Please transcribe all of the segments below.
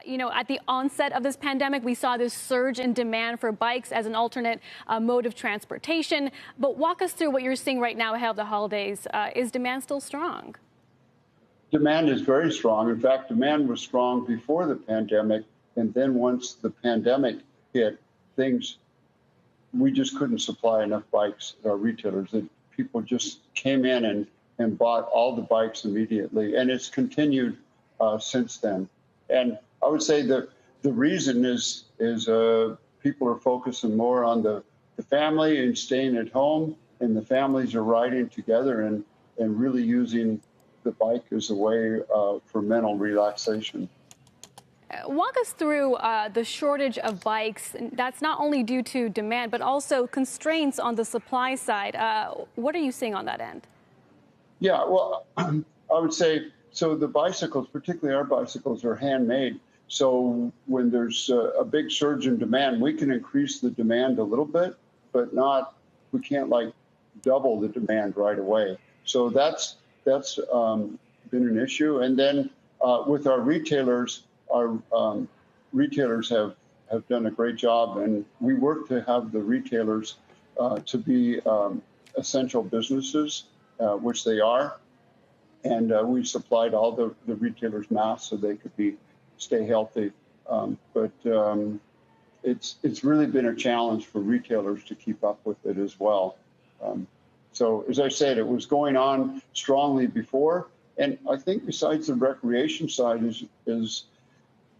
at the onset of this pandemic, we saw this surge in demand for bikes as an alternate mode of transportation. But walk us through what you're seeing right now ahead of the holidays. Is demand still strong? Demand is very strong. In fact, demand was strong before the pandemic. And then once the pandemic hit, we just couldn't supply enough bikes at our retailers. People just came in and bought all the bikes immediately. And it's continued since then. And I would say that the reason is people are focusing more on the family and staying at home, and the families are riding together and really using the bike as a way for mental relaxation. Walk us through the shortage of bikes. That's not only due to demand, but also constraints on the supply side. What are you seeing on that end? Yeah, well, I would say, so the bicycles, particularly our bicycles, are handmade. So when there's a big surge in demand, we can increase the demand a little bit, but we can't like double the demand right away. So that's been an issue. And then with our retailers have done a great job, and we work to have the retailers to be essential businesses, which they are. And we supplied all the retailers masks so they could stay healthy. But it's really been a challenge for retailers to keep up with it as well. So as I said, it was going on strongly before. And I think besides the recreation side is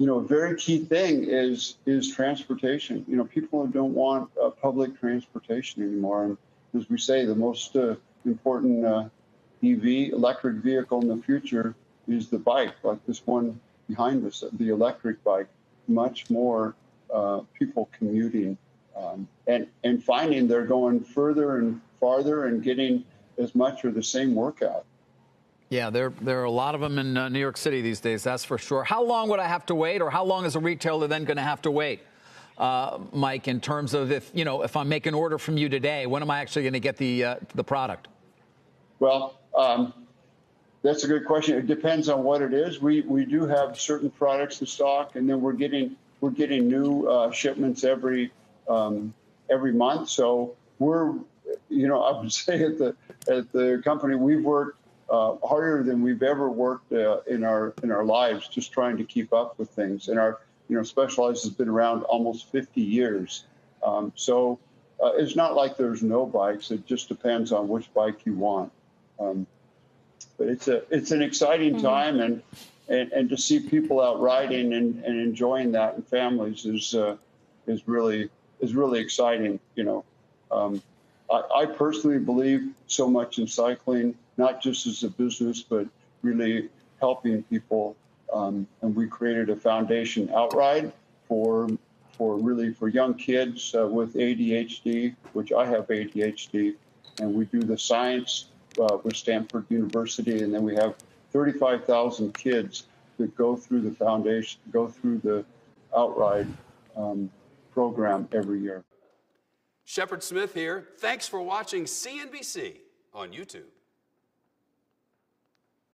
a very key thing is transportation. People don't want public transportation anymore. And as we say, the most important EV, electric vehicle in the future is the bike, like this one behind us, the electric bike. Much more people commuting and finding they're going further and farther and getting as much or the same workout. Yeah, there are a lot of them in New York City these days, that's for sure. How long would I have to wait, or how long is a retailer then going to have to wait, Mike, in terms of if I make an order from you today, when am I actually going to get the product? Well, that's a good question. It depends on what it is. We do have certain products in stock, and then we're getting new shipments every month. So we're, I would say at the company we've worked harder than we've ever worked in our lives, just trying to keep up with things. And our Specialized has been around almost 50 years. So it's not like there's no bikes. It just depends on which bike you want. But it's an exciting time, and to see people out riding and enjoying that, and families is really exciting. I personally believe so much in cycling, not just as a business, but really helping people. And we created a foundation outright for young kids with ADHD, which I have ADHD, and we do the science with Stanford University, and then we have 35,000 kids that go through the foundation, go through the outright program every year. Shepard Smith here. Thanks for watching CNBC on YouTube.